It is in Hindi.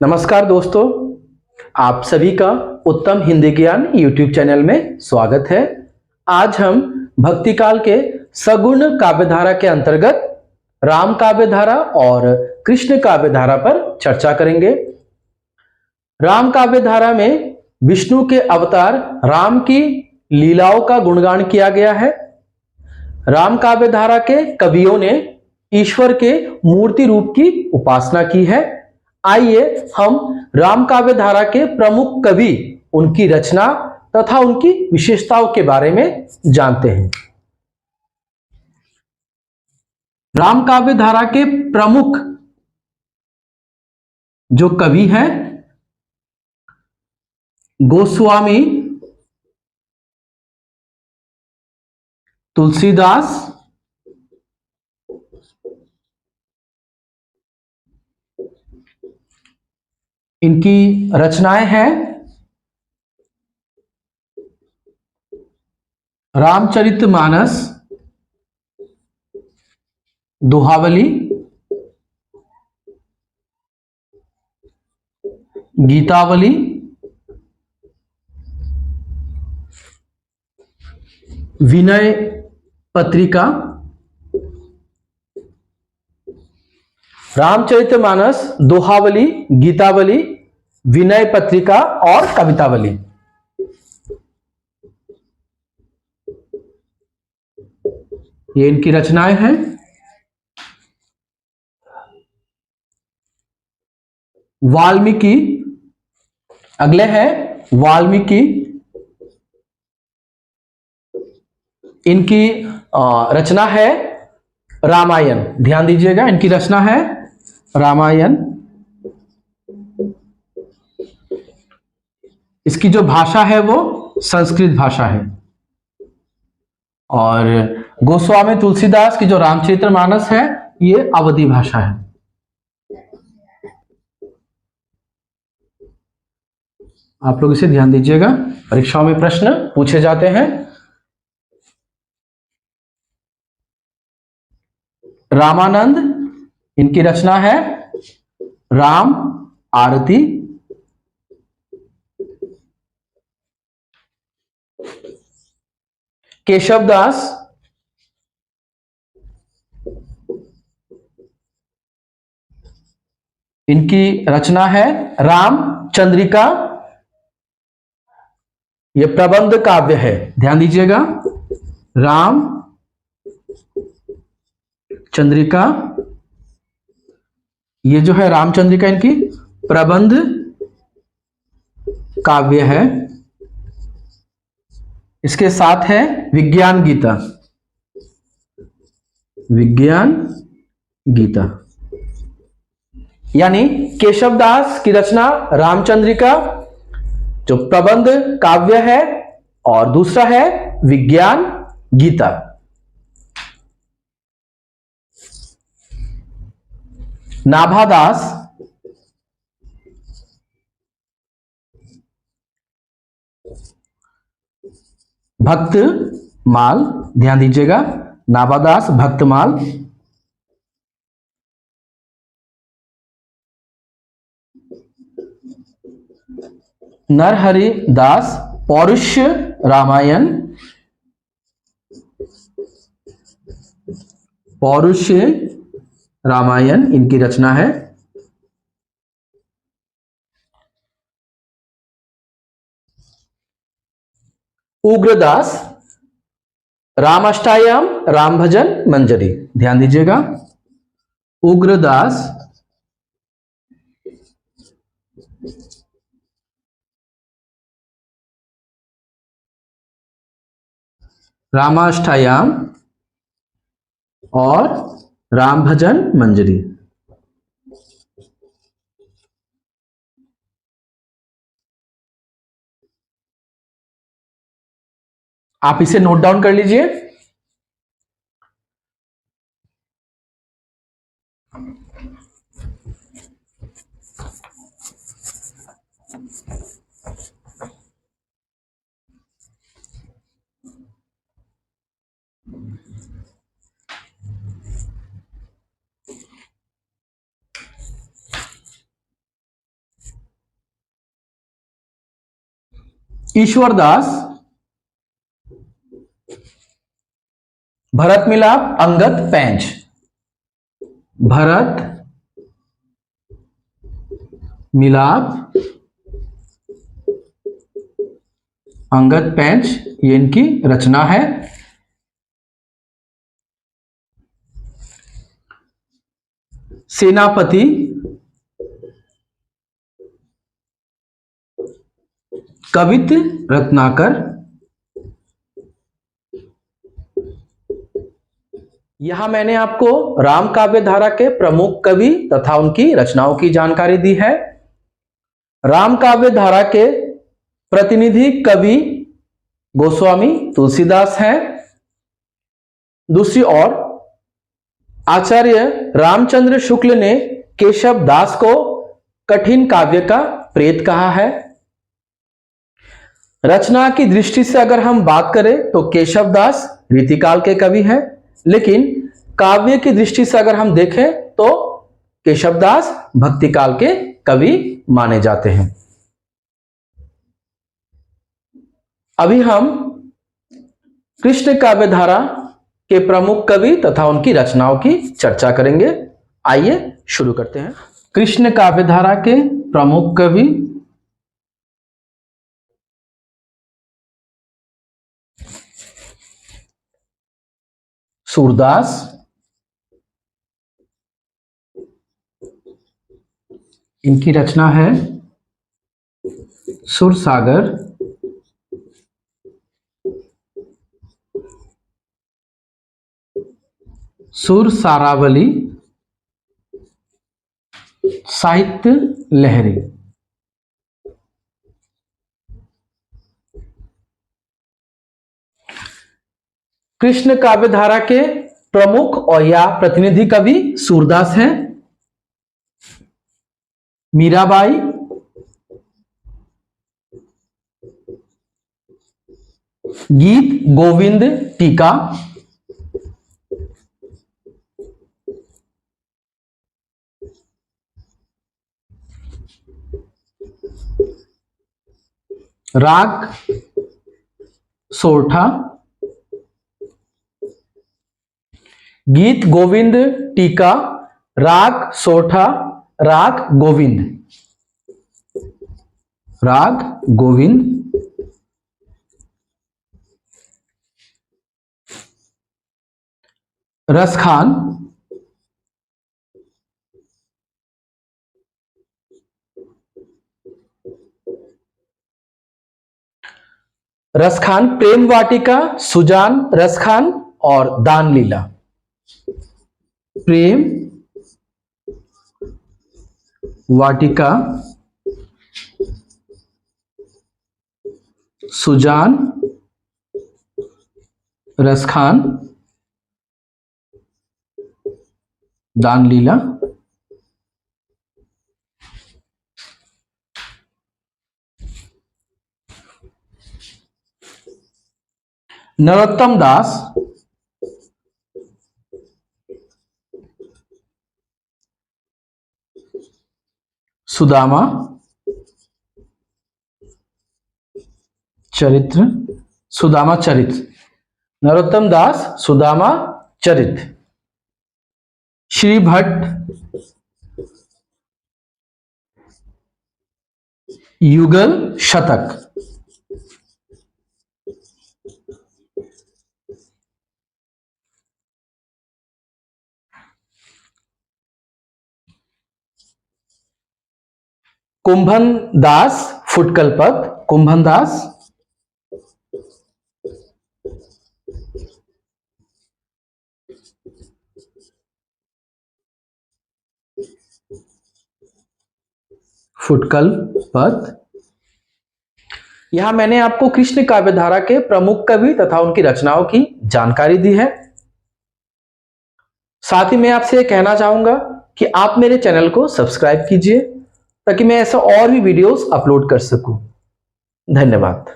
नमस्कार दोस्तों, आप सभी का उत्तम हिंदी ज्ञान यूट्यूब चैनल में स्वागत है। आज हम भक्तिकाल के सगुण काव्यधारा के अंतर्गत राम काव्यधारा और कृष्ण काव्यधारा पर चर्चा करेंगे। राम काव्यधारा में विष्णु के अवतार राम की लीलाओं का गुणगान किया गया है। राम काव्यधारा के कवियों ने ईश्वर के मूर्ति रूप की उपासना की है। आइए हम राम काव्यधारा के प्रमुख कवि, उनकी रचना तथा उनकी विशेषताओं के बारे में जानते हैं। राम काव्यधारा के प्रमुख जो कवि हैं, गोस्वामी, तुलसीदास, इनकी रचनाएं हैं रामचरितमानस, दोहावली, गीतावली, विनय पत्रिका। रामचरितमानस, दोहावली, गीतावली, विनय पत्रिका और कवितावली। ये इनकी रचनाएं हैं। वाल्मीकि, अगले हैं वाल्मीकि। इनकी रचना है रामायण। ध्यान दीजिएगा, इनकी रचना है रामायण। इसकी जो भाषा है वो संस्कृत भाषा है। और गोस्वामी तुलसीदास की जो रामचरितमानस है ये अवधी भाषा है। आप लोग इसे ध्यान दीजिएगा, परीक्षाओं में प्रश्न पूछे जाते हैं। रामानंद, इनकी रचना है राम आरती। केशवदास, इनकी रचना है राम चंद्रिका। यह प्रबंध काव्य है, ध्यान दीजिएगा, राम चंद्रिका। ये जो है रामचंद्रिका इनकी प्रबंध काव्य है। इसके साथ है विज्ञान गीता। विज्ञान गीता यानी केशवदास की रचना रामचंद्रिका जो प्रबंध काव्य है, और दूसरा है विज्ञान गीता। नाभादास, भक्तमाल। ध्यान दीजिएगा, नाभादास भक्तमाल। नरहरि दास पौरुष्य रामायण। पौरुष्य रामायण इनकी रचना है। उग्रदास रामाष्टायाम राम भजन मंजरी। ध्यान दीजिएगा, उग्रदास रामाष्टायाम और राम भजन मंजरी। आप इसे नोट डाउन कर लीजिए। ईश्वरदास, भरत मिलाप, अंगद पैंच। भरत मिलाप, अंगद पैंच, ये इनकी रचना है। सेनापति, कवित्र रत्नाकर। यहां मैंने आपको राम काव्य धारा के प्रमुख कवि तथा उनकी रचनाओं की जानकारी दी है। राम काव्य धारा के प्रतिनिधि कवि गोस्वामी तुलसीदास हैं। दूसरी ओर आचार्य रामचंद्र शुक्ल ने केशव दास को कठिन काव्य का प्रेत कहा है। रचना की दृष्टि से अगर हम बात करें तो केशव दास रीतिकाल के कवि हैं, लेकिन काव्य की दृष्टि से अगर हम देखें तो केशव दास भक्तिकाल के कवि माने जाते हैं। अभी हम कृष्ण काव्य धारा के प्रमुख कवि तथा उनकी रचनाओं की चर्चा करेंगे। आइए शुरू करते हैं। कृष्ण काव्य धारा के प्रमुख कवि सूरदास, इनकी रचना है सुरसागर, सुरसारावली, साहित्य लहरी। कृष्ण काव्य धारा के प्रमुख और या प्रतिनिधि कवि सूरदास हैं। मीराबाई, गीत गोविंद टीका, राग सोरठा, गीत गोविंद टीका, राग सोरठा, राग गोविंद, राग गोविंद। रसखान, रसखान प्रेम वाटिका, सुजान रसखान और दान लीला। प्रेम वाटिका, सुजान रसखान, दान लीला। नरोत्तम दास, सुदामा चरित्र, सुदामा चरित्र, नरोत्तम दास सुदामा चरित्र। श्री भट्ट युगल शतक। कुंभन दास फुटकल पद, कुंभन दास। फुटकल पद। यहां मैंने आपको कृष्ण काव्य धारा के प्रमुख कवि तथा उनकी रचनाओं की जानकारी दी है। साथ ही मैं आपसे यह कहना चाहूंगा कि आप मेरे चैनल को सब्सक्राइब कीजिए ताकि मैं ऐसा और भी वीडियोस अपलोड कर सकूं। धन्यवाद।